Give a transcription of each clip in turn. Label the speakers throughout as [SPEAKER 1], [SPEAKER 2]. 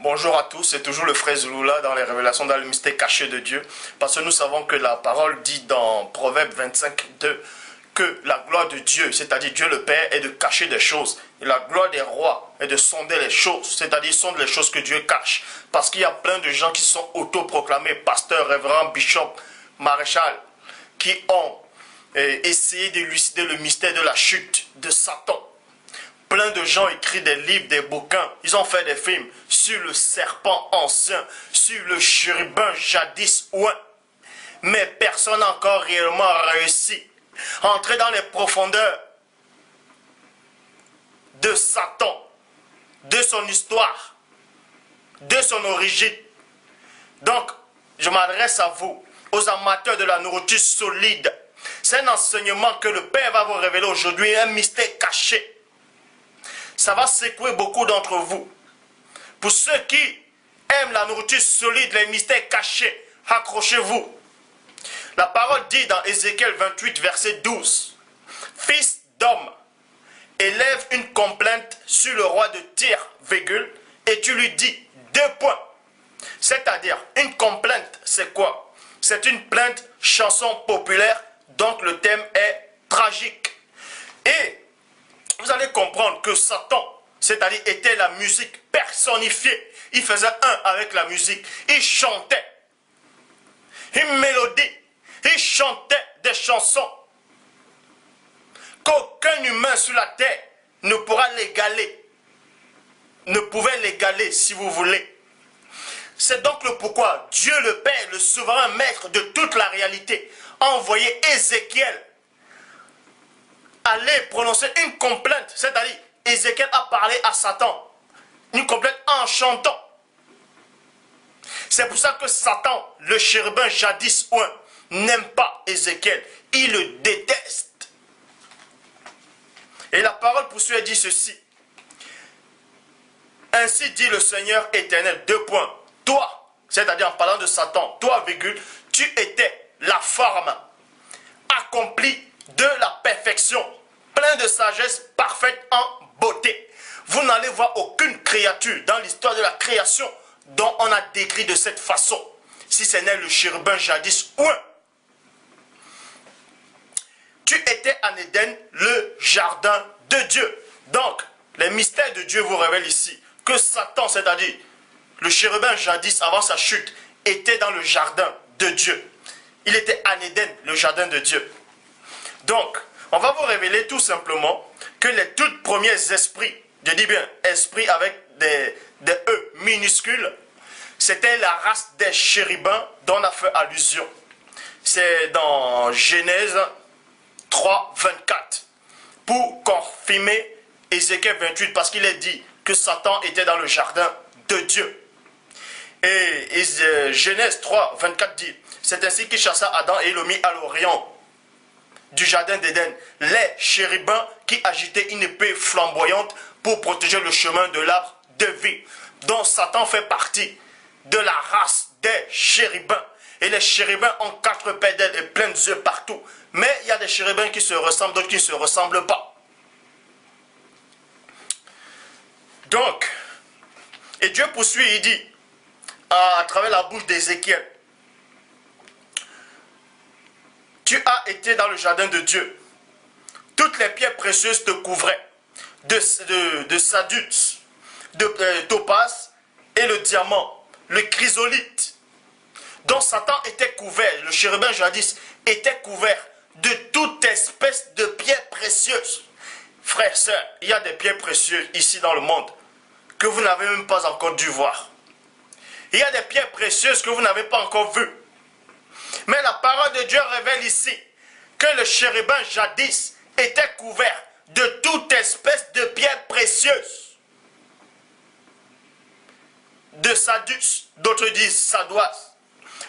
[SPEAKER 1] Bonjour à tous, c'est toujours le frère Zulula dans les révélations dans le mystère caché de Dieu. Parce que nous savons que la parole dit dans Proverbe 25:2 que la gloire de Dieu, c'est-à-dire Dieu le Père, est de cacher des choses. Et la gloire des rois est de sonder les choses, c'est-à-dire sonder les choses que Dieu cache. Parce qu'il y a plein de gens qui sont autoproclamés pasteurs, révérends, bishops, maréchal, qui ont essayé d'élucider le mystère de la chute de Satan. Plein de gens écrivent des livres, des bouquins. Ils ont fait des films sur le serpent ancien, sur le chérubin jadis ouin. Mais personne n'a encore réellement réussi à entrer dans les profondeurs de Satan, de son histoire, de son origine. Donc, je m'adresse à vous, aux amateurs de la nourriture solide. C'est un enseignement que le Père va vous révéler aujourd'hui, un mystère caché. Ça va secouer beaucoup d'entre vous. Pour ceux qui aiment la nourriture solide, les mystères cachés, accrochez-vous. La parole dit dans Ézéchiel 28, verset 12. Fils d'homme, élève une complainte sur le roi de Tyr, et tu lui dis 2 points. C'est-à-dire, une complainte, c'est quoi? C'est une plainte, chanson populaire, donc le thème est tragique. Et vous allez comprendre que Satan, c'est-à-dire était la musique personnifiée. Il faisait un avec la musique. Il chantait une mélodie. Il chantait des chansons qu'aucun humain sur la terre ne pourra l'égaler. Ne pouvait l'égaler si vous voulez. C'est donc le pourquoi Dieu le Père, le souverain maître de toute la réalité, a envoyé Ézéchiel aller prononcer une complainte, c'est-à-dire Ézéchiel a parlé à Satan, une complainte en chantant. C'est pour ça que Satan, le chérubin jadis ouin, n'aime pas Ézéchiel, il le déteste. Et la parole poursuit et dit ceci. Ainsi dit le Seigneur éternel, 2 points. Toi, c'est-à-dire en parlant de Satan, toi, tu étais la forme accomplie de la perfection, plein de sagesse, parfaite en beauté. Vous n'allez voir aucune créature dans l'histoire de la création dont on a décrit de cette façon, si ce n'est le chérubin jadis ouin. Tu étais en Éden, le jardin de Dieu. Donc, les mystères de Dieu vous révèlent ici que Satan, c'est-à-dire le chérubin jadis avant sa chute, était dans le jardin de Dieu. Il était en Éden, le jardin de Dieu. Donc, on va vous révéler tout simplement que les tout premiers esprits, je dis bien esprits avec des E minuscules, c'était la race des chérubins dont on a fait allusion. C'est dans Genèse 3, 24. Pour confirmer Ézéchiel 28, parce qu'il est dit que Satan était dans le jardin de Dieu. Et Genèse 3, 24 dit, c'est ainsi qu'il chassa Adam et le mit à l'orient du jardin d'Éden, les chérubins qui agitaient une épée flamboyante pour protéger le chemin de l'arbre de vie, dont Satan fait partie de la race des chérubins. Et les chérubins ont 4 pédales et plein d'yeux partout. Mais il y a des chérubins qui se ressemblent, d'autres qui ne se ressemblent pas. Donc, et Dieu poursuit, il dit, à travers la bouche d'Ézéchiel, tu as été dans le jardin de Dieu. Toutes les pierres précieuses te couvraient. De sardonyx, de topaz et le diamant, le chrysolite. Donc Satan était couvert, le chérubin jadis était couvert de toute espèce de pierres précieuses. Frères, sœurs, il y a des pierres précieuses ici dans le monde que vous n'avez même pas encore dû voir. Il y a des pierres précieuses que vous n'avez pas encore vues. Mais la parole de Dieu révèle ici que le chérubin jadis était couvert de toute espèce de pierres précieuses. De sardonyx, d'autres disent sardoise,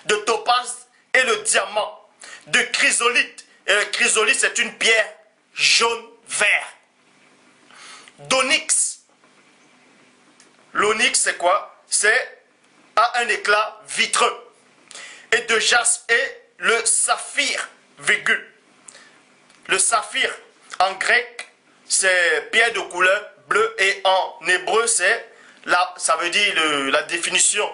[SPEAKER 1] de topaz et le diamant, de chrysolite. Et le chrysolite, c'est une pierre jaune-vert. D'onyx. L'onyx, c'est quoi? C'est à un éclat vitreux. Et de jaspe et le saphir, virgule. Le saphir, en grec, c'est pierre de couleur bleue et en hébreu, c'est là, ça veut dire la définition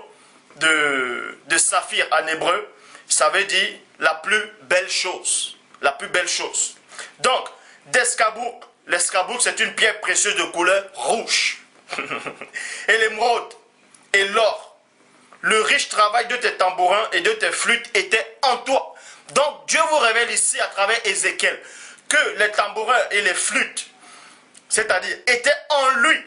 [SPEAKER 1] de saphir en hébreu, ça veut dire la plus belle chose. La plus belle chose. Donc, d'escabourg, l'escabourg c'est une pierre précieuse de couleur rouge. Et l'émeraude et l'or, le riche travail de tes tambourins et de tes flûtes était en toi. Donc, Dieu vous révèle ici à travers Ézéchiel que les tambourins et les flûtes, c'est-à-dire, étaient en lui,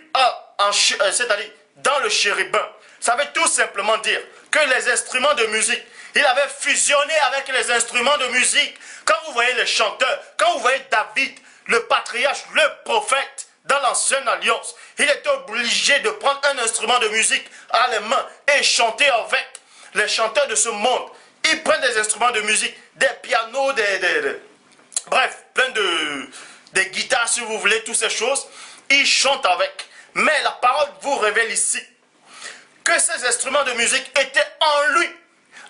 [SPEAKER 1] c'est-à-dire dans le chérubin. Ça veut tout simplement dire que les instruments de musique, il avait fusionné avec les instruments de musique. Quand vous voyez les chanteurs, quand vous voyez David, le patriarche, le prophète, dans l'ancienne alliance, il était obligé de prendre un instrument de musique à la main et chanter avec. Les chanteurs de ce monde, ils prennent des instruments de musique, des pianos, bref, plein des guitares si vous voulez, toutes ces choses, ils chantent avec. Mais la parole vous révèle ici que ces instruments de musique étaient en lui.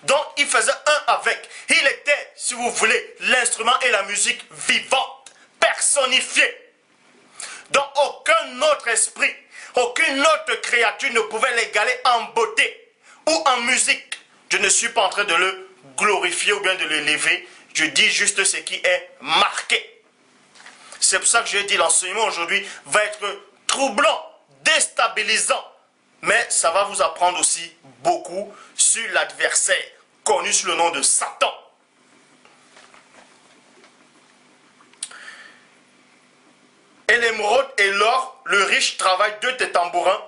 [SPEAKER 1] Donc il faisait un avec. Il était, si vous voulez, l'instrument et la musique vivante, personnifiée. Donc aucun autre esprit, aucune autre créature ne pouvait l'égaler en beauté ou en musique. Je ne suis pas en train de le glorifier ou bien de l'élever. Je dis juste ce qui est marqué. C'est pour ça que je dis l'enseignement aujourd'hui va être troublant, déstabilisant. Mais ça va vous apprendre aussi beaucoup sur l'adversaire, connu sous le nom de Satan. Et l'émeraude et l'or, le riche travail de tes tambourins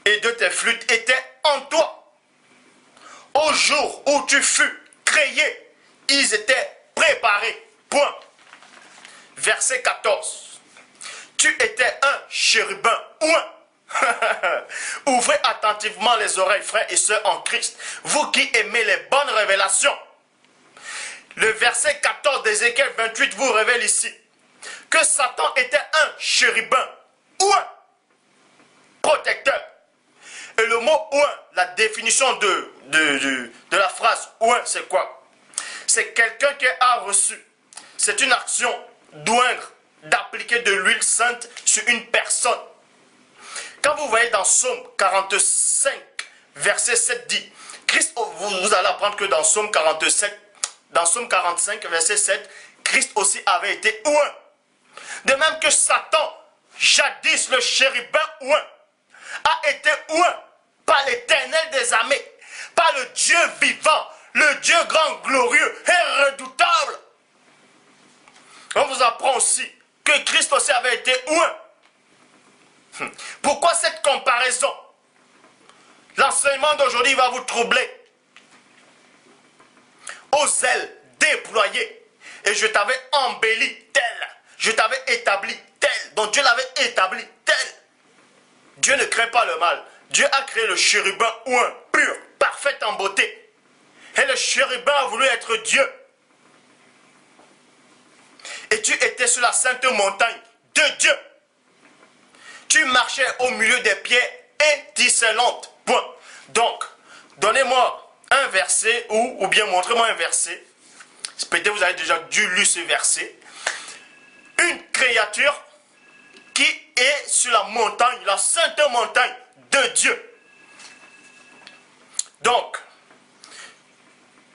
[SPEAKER 1] et de tes flûtes était en toi. Au jour où tu fus créé, ils étaient préparés. Point. Verset 14. Tu étais un chérubin ou un. Ouvrez attentivement les oreilles, frères et sœurs en Christ, vous qui aimez les bonnes révélations. Le verset 14 d'Ézéchiel 28 vous révèle ici que Satan était un chérubin ou un protecteur. Et le mot ou un, la définition de la phrase ou un, c'est quoi? C'est quelqu'un qui a reçu. C'est une action d'oindre, d'appliquer de l'huile sainte sur une personne. Quand vous voyez dans Psaume 45, verset 7 dit, Christ, vous allez apprendre que dans Psaume 45, verset 7, Christ aussi avait été ouin. De même que Satan, jadis le chérubin ouin, a été ouin par l'Éternel des armées, par le Dieu vivant, le Dieu grand, glorieux et redoutable. On vous apprend aussi que Christ aussi avait été ouin. Pourquoi cette comparaison? L'enseignement d'aujourd'hui va vous troubler. Aux ailes déployées, et je t'avais embelli tel, je t'avais établi tel, donc Dieu l'avait établi tel. Dieu ne crée pas le mal. Dieu a créé le chérubin ouin, pur, parfait en beauté. Et le chérubin a voulu être Dieu. Et tu étais sur la sainte montagne de Dieu. Tu marchais au milieu des pierres étincelantes. Point. Donc, donnez-moi un verset ou bien montrez-moi un verset. Peut-être vous avez déjà dû lire ce verset. Une créature qui est sur la montagne, la sainte montagne de Dieu. Donc,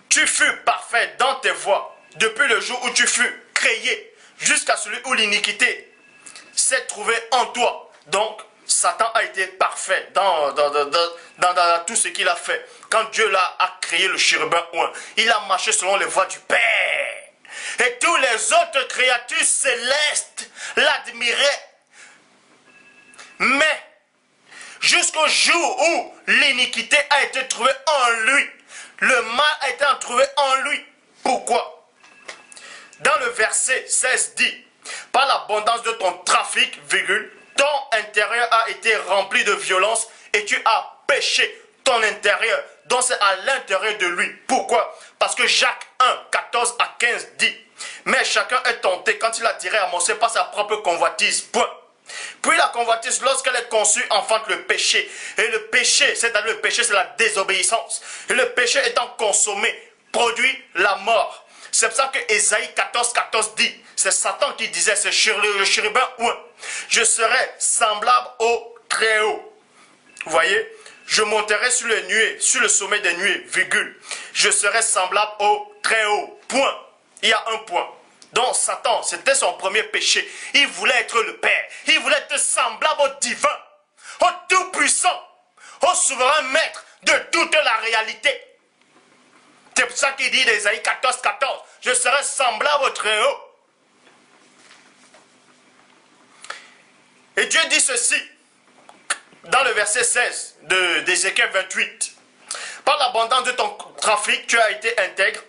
[SPEAKER 1] tu fus parfait dans tes voies depuis le jour où tu fus créé jusqu'à celui où l'iniquité s'est trouvée en toi. Donc, Satan a été parfait dans tout ce qu'il a fait. Quand Dieu a créé le chérubin ouin, il a marché selon les voies du Père. Et tous les autres créatures célestes l'admiraient. Mais, jusqu'au jour où l'iniquité a été trouvée en lui, le mal a été trouvé en lui. Pourquoi? Dans le verset 16 dit, par l'abondance de ton trafic, virgule, ton intérieur a été rempli de violence et tu as péché ton intérieur. Donc c'est à l'intérieur de lui. Pourquoi? Parce que Jacques 1, 14 à 15 dit, mais chacun est tenté quand il a tiré à moncer par sa propre convoitise. Point. Puis la convoitise, lorsqu'elle est conçue, enfante le péché. Et le péché, c'est-à-dire le péché, c'est la désobéissance. Et le péché étant consommé, produit la mort. C'est pour ça que Ésaïe 14, 14 dit, c'est Satan qui disait, c'est le chérubin ouin, je serai semblable au Très-Haut, Vous voyez, je monterai sur les nuées, sur le sommet des nuées, virgule. Je serai semblable au très haut, point. Il y a un point. Donc Satan, c'était son premier péché. Il voulait être le Père. Il voulait être semblable au divin, au tout-puissant, au souverain maître de toute la réalité. C'est pour ça qu'il dit dans Ésaïe 14, 14, je serai semblable au très haut. Et Dieu dit ceci, dans le verset 16 d'Ézéchiel 28. Par l'abondance de ton trafic, tu as été intègre.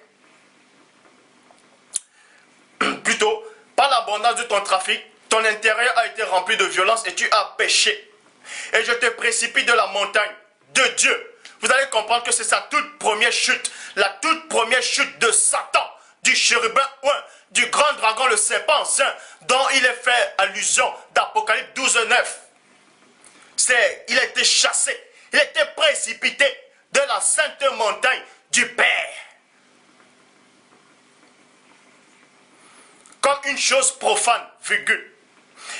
[SPEAKER 1] Plutôt, par l'abondance de ton trafic, ton intérieur a été rempli de violence et tu as péché. Et je te précipite de la montagne de Dieu. Vous allez comprendre que c'est sa toute première chute. La toute première chute de Satan, du chérubin ouin, du grand dragon, le serpent saint, dont il est fait allusion d'Apocalypse 12, 9. Il a été chassé, il a été précipité de la sainte montagne du Père. Comme une chose profane, virgule.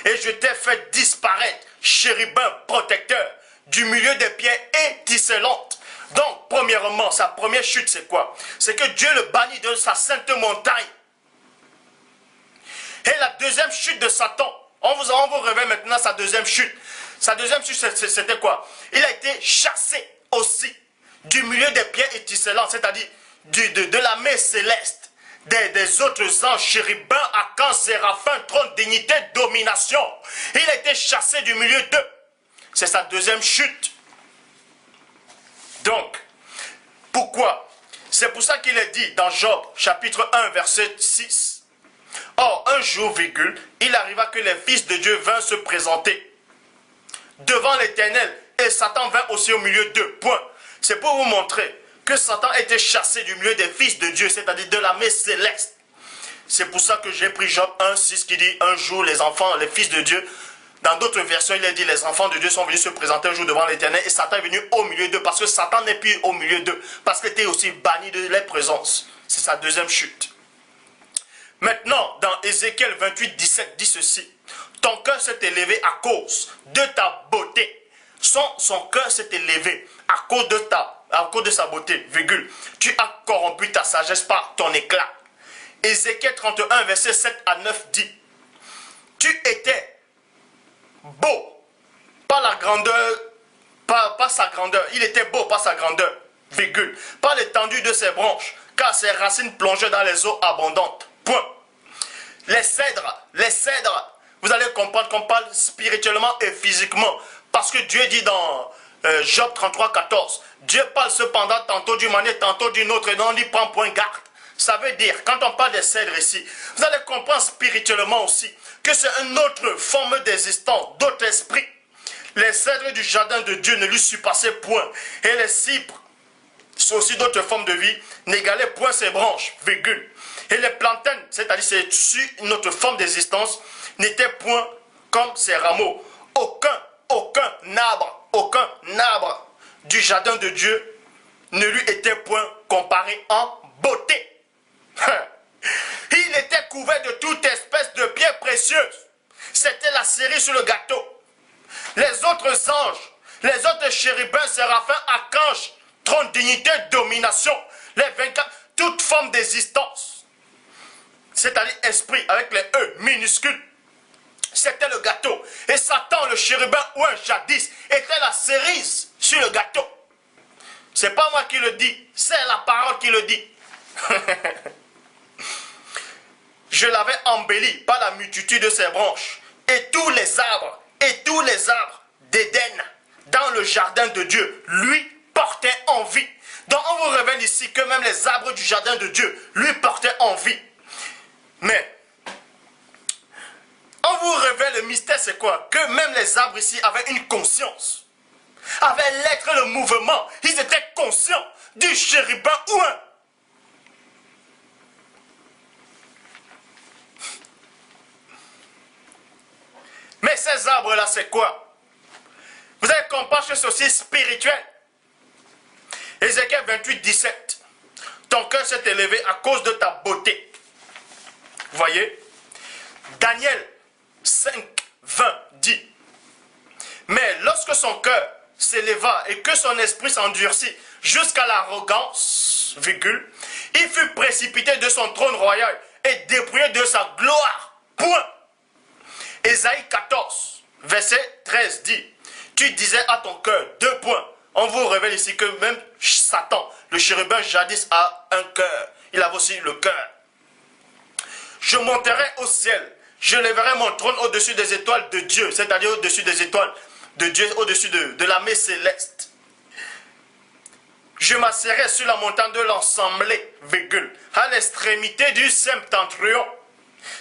[SPEAKER 1] Et je t'ai fait disparaître, chérubin protecteur, du milieu des pierres étincelantes. Donc, premièrement, sa première chute, c'est quoi? C'est que Dieu le bannit de sa sainte montagne. Et la deuxième chute de Satan, on vous révèle maintenant sa deuxième chute. Sa deuxième chute, c'était quoi? Il a été chassé aussi du milieu des pierres étincelantes, c'est-à-dire de la mer céleste, des autres anges, chérubins, archanges, séraphins, trône, dignité, domination. Il a été chassé du milieu d'eux. C'est sa deuxième chute. Donc, pourquoi? C'est pour ça qu'il est dit dans Job, chapitre 1, verset 6. Or, un jour, virgule, il arriva que les fils de Dieu vinrent se présenter devant l'Éternel, et Satan vint aussi au milieu d'eux. Point. C'est pour vous montrer que Satan a été chassé du milieu des fils de Dieu, c'est-à-dire de la mer céleste. C'est pour ça que j'ai pris Job 1, 6 qui dit un jour les enfants, les fils de Dieu. Dans d'autres versions, il est dit les enfants de Dieu sont venus se présenter un jour devant l'Éternel et Satan est venu au milieu d'eux parce que Satan n'est plus au milieu d'eux, parce qu'il était aussi banni de leur présence. C'est sa deuxième chute. Maintenant, dans Ézéchiel 28, 17, dit ceci. Ton cœur s'est élevé à cause de ta beauté. Son cœur s'est élevé à cause de sa beauté, virgule. Tu as corrompu ta sagesse par ton éclat. Ézéchiel 31, verset 7 à 9 dit. Tu étais beau par la grandeur, par sa grandeur. Il était beau par sa grandeur, virgule. Par l'étendue de ses branches, car ses racines plongeaient dans les eaux abondantes. Point. Les cèdres, vous allez comprendre qu'on parle spirituellement et physiquement. Parce que Dieu dit dans Job 33, 14, Dieu parle cependant tantôt d'une manière, tantôt d'une autre, et non, on n'y prend point garde. Ça veut dire, quand on parle des cèdres ici, vous allez comprendre spirituellement aussi que c'est une autre forme d'existence, d'autre esprit. Les cèdres du jardin de Dieu ne lui surpassaient point. Et les cypres, c'est aussi d'autres formes de vie, n'égalaient point ses branches, virgule. Et les plantains, c'est-à-dire c'est une autre forme d'existence, n'étaient point comme ses rameaux. Aucun arbre du jardin de Dieu ne lui était point comparé en beauté. Il était couvert de toute espèce de pierres précieuses. C'était la cerise sur le gâteau. Les autres anges, les autres chérubins, séraphins, archanges, trône, dignité, domination, les 24, toute forme d'existence, c'est-à-dire esprit avec les E minuscules, c'était le gâteau. Et Satan, le chérubin ouin jadis, était la cerise sur le gâteau. C'est pas moi qui le dis, c'est la parole qui le dit. Je l'avais embelli par la multitude de ses branches. Et tous les arbres d'Éden dans le jardin de Dieu lui portaient envie. Donc on vous révèle ici que même les arbres du jardin de Dieu lui portaient envie. Mais on vous révèle le mystère, c'est quoi? Que même les arbres ici avaient une conscience. Avaient l'être, le mouvement. Ils étaient conscients du chérubin ouin. Mais ces arbres-là, c'est quoi? Vous allez comprendre que c'est aussi spirituel. Ézéchiel 28, 17. Ton cœur s'est élevé à cause de ta beauté. Vous voyez? Daniel 5, 20 dit. Mais lorsque son cœur s'éleva et que son esprit s'endurcit jusqu'à l'arrogance, virgule, il fut précipité de son trône royal et dépouillé de sa gloire. Point. Ésaïe 14, verset 13 dit, tu disais à ton cœur, deux points. On vous révèle ici que même Satan, le chérubin jadis, a un cœur. Il avait aussi le cœur. Je monterai au ciel, je lèverai mon trône au-dessus des étoiles de Dieu, c'est-à-dire au-dessus des étoiles de Dieu, au-dessus de l'armée céleste. Je m'asserai sur la montagne de l'Assemblée, virgule, à l'extrémité du septentrion.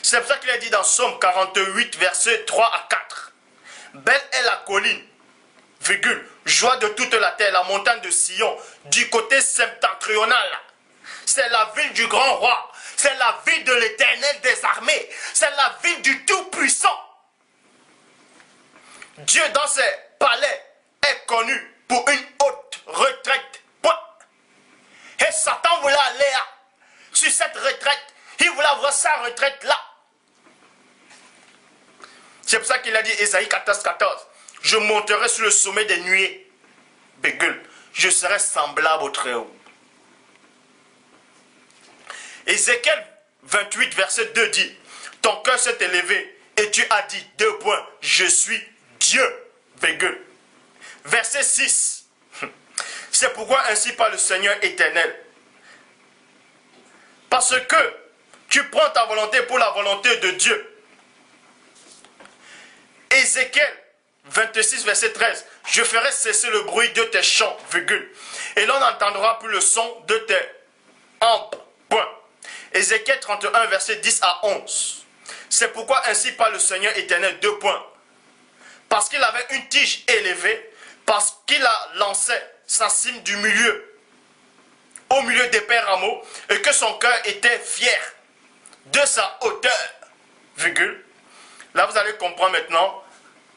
[SPEAKER 1] C'est pour ça qu'il est dit dans Psaume 48, versets 3 à 4. Belle est la colline, virgule, joie de toute la terre, la montagne de Sion, du côté septentrional. C'est la ville du grand roi, c'est la ville de l'Éternel des armées, c'est la ville du Tout-Puissant. Dieu dans ses palais est connu pour une haute retraite. Point. Et Satan voulait aller sur cette retraite, il voulait avoir sa retraite là. C'est pour ça qu'il a dit, Ésaïe 14, 14, je monterai sur le sommet des nuées, virgule, je serai semblable au Très-Haut. Ézéchiel 28, verset 2 dit, ton cœur s'est élevé et tu as dit, deux points, je suis Dieu, virgule. Verset 6, c'est pourquoi ainsi parle le Seigneur éternel. Parce que tu prends ta volonté pour la volonté de Dieu. Ézéchiel 26, verset 13, je ferai cesser le bruit de tes chants, virgule, et l'on n'entendra plus le son de tes hampes, point. Ézéchiel 31, verset 10 à 11, c'est pourquoi ainsi parle le Seigneur éternel, deux points, parce qu'il avait une tige élevée, parce qu'il a lancé sa cime du milieu, au milieu d'épais rameaux, et que son cœur était fier de sa hauteur, virgule. Là vous allez comprendre maintenant.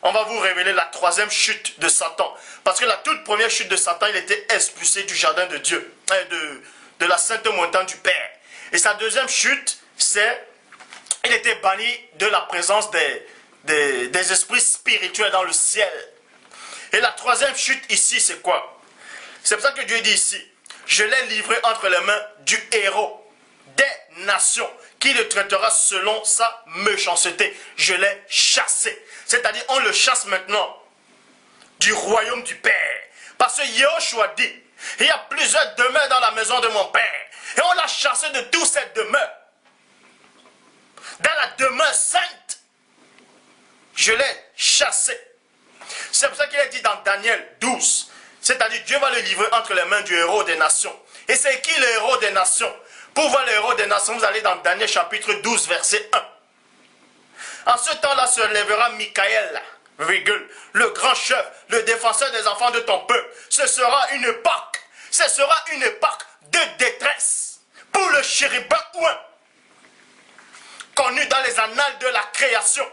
[SPEAKER 1] On va vous révéler la troisième chute de Satan. Parce que la toute première chute de Satan, il était expulsé du jardin de Dieu, de la sainte montagne du Père. Et sa deuxième chute, c'est, il était banni de la présence des esprits spirituels dans le ciel. Et la troisième chute ici, c'est quoi? C'est pour ça que Dieu dit ici, je l'ai livré entre les mains du héros des nations, qui le traitera selon sa méchanceté. Je l'ai chassé. C'est-à-dire, on le chasse maintenant du royaume du Père. Parce que Yahushua dit, il y a plusieurs demeures dans la maison de mon Père. Et on l'a chassé de toutes ces demeures. Dans la demeure sainte, je l'ai chassé. C'est pour ça qu'il est dit dans Daniel 12. C'est-à-dire, Dieu va le livrer entre les mains du héros des nations. Et c'est qui le héros des nations? Pour voir le héros des nations, vous allez dans Daniel chapitre 12, verset 1. En ce temps-là se lèvera Michael, virgule, le grand chef, le défenseur des enfants de ton peuple. Ce sera une époque de détresse pour le chérubin ouin, connu dans les annales de la création.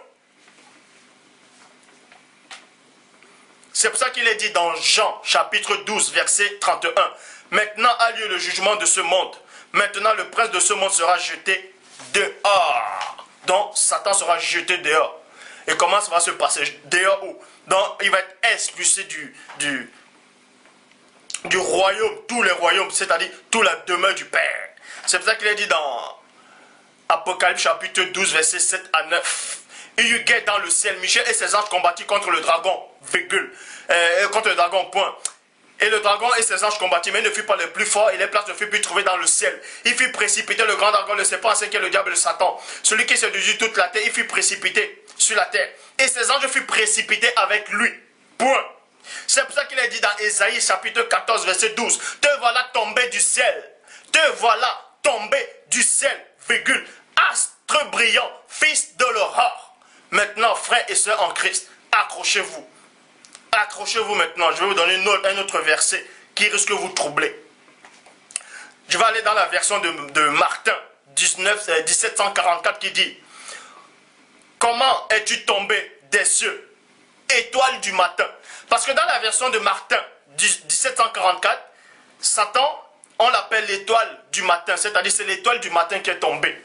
[SPEAKER 1] C'est pour ça qu'il est dit dans Jean chapitre 12, verset 31. Maintenant a lieu le jugement de ce monde. Maintenant le prince de ce monde sera jeté dehors. Donc, Satan sera jeté dehors. Et comment ça va se passer? Dehors où? Donc, il va être expulsé du royaume, tous les royaumes, c'est-à-dire toute la demeure du Père. C'est pour ça qu'il est dit dans Apocalypse chapitre 12, versets 7 à 9. Il y eut guerre dans le ciel. Michel et ses anges combattirent contre le dragon, virgule, contre le dragon, point. Et le dragon et ses anges combattirent, mais il ne fut pas le plus fort, et les places ne furent plus trouvées dans le ciel. Il fut précipité, le grand dragon, le serpent, c'est qui est le diable de Satan. Celui qui séduisit toute la terre, il fut précipité sur la terre. Et ses anges furent précipités avec lui. Point. C'est pour ça qu'il est dit dans Ésaïe chapitre 14, verset 12. Te voilà tombé du ciel. Te voilà tombé du ciel, virgule. Astre brillant, fils de l'aurore. Maintenant, frères et sœurs en Christ, accrochez-vous. Accrochez-vous maintenant. Je vais vous donner un autre verset qui risque de vous troubler. Je vais aller dans la version de Martin 1744 qui dit: comment es-tu tombé des cieux, étoile du matin? Parce que dans la version de Martin 1744, Satan, on l'appelle l'étoile du matin, c'est-à-dire c'est l'étoile du matin qui est tombée.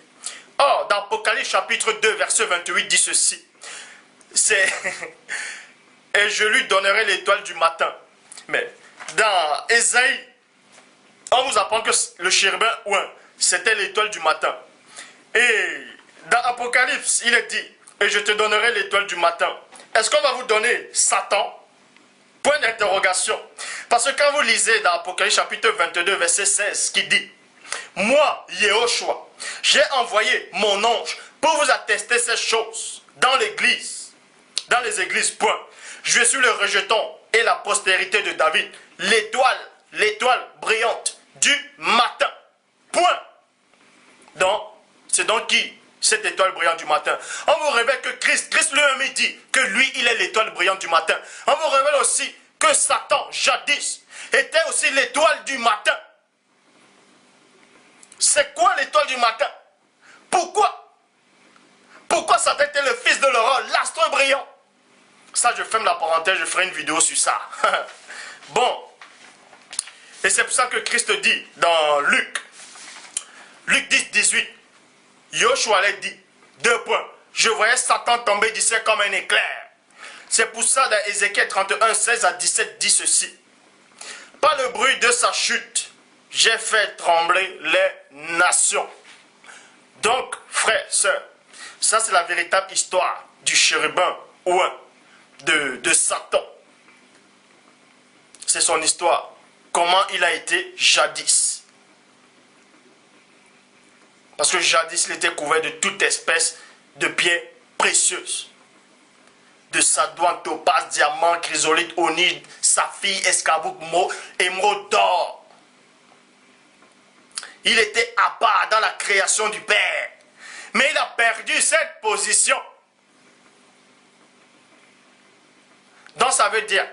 [SPEAKER 1] Or, dans Apocalypse chapitre 2, verset 28 dit ceci. C'est et je lui donnerai l'étoile du matin. Mais dans Ésaïe, on vous apprend que le chérubin, c'était l'étoile du matin. Et dans Apocalypse, il est dit, et je te donnerai l'étoile du matin. Est-ce qu'on va vous donner Satan? Point d'interrogation. Parce que quand vous lisez dans Apocalypse chapitre 22, verset 16, qui dit, moi, Yehoshua, j'ai envoyé mon ange pour vous attester ces choses dans l'église, dans les églises, point. Je suis le rejeton et la postérité de David, l'étoile brillante du matin, point. Donc, c'est donc qui? Cette étoile brillante du matin. On vous révèle que Christ lui-même dit que lui, il est l'étoile brillante du matin. On vous révèle aussi que Satan, jadis, était aussi l'étoile du matin. C'est quoi l'étoile du matin? Pourquoi? Pourquoi Satan était le fils de l'aurore, l'astre brillant? Ça, je ferme la parenthèse, je ferai une vidéo sur ça. Bon. Et c'est pour ça que Christ dit dans Luc 10, 18, Yoshua l'a dit, 2 points. Je voyais Satan tomber du ciel comme un éclair. C'est pour ça dans Ézéchiel 31, 16 à 17 dit ceci. Par le bruit de sa chute, j'ai fait trembler les nations. Donc, frères, sœurs, ça c'est la véritable histoire du chérubin ou de Satan. C'est son histoire. Comment il a été jadis. Parce que jadis, il était couvert de toute espèce de pierres précieuses. De sadoine, topaz, diamant, chrysolite, onide, saphir, escarboucle, émeraude d'or. Il était à part dans la création du Père. Mais il a perdu cette position. Donc ça veut dire,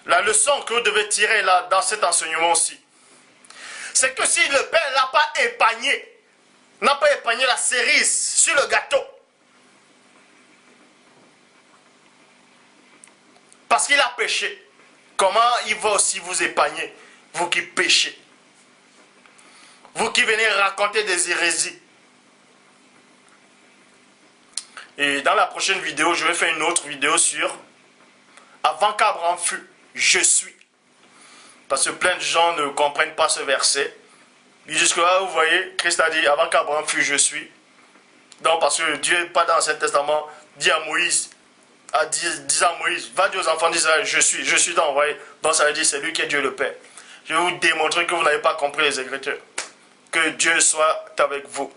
[SPEAKER 1] la leçon que vous devez tirer là, dans cet enseignement aussi, c'est que si le Père n'a pas épargné la cerise sur le gâteau, parce qu'il a péché, comment il va aussi vous épargner, vous qui péchez, vous qui venez raconter des hérésies. Et dans la prochaine vidéo, je vais faire une autre vidéo sur avant qu'Abraham fût, je suis. Parce que plein de gens ne comprennent pas ce verset. Jusque-là, vous voyez, Christ a dit, avant qu'Abraham fût, je suis. Donc, parce que Dieu, pas dans l'Ancien Testament, dit à Moïse, va dire aux enfants d'Israël, je suis dans, vous voyez. Donc, ça veut dire, c'est lui qui est Dieu le Père. Je vais vous démontrer que vous n'avez pas compris les Écritures. Que Dieu soit avec vous.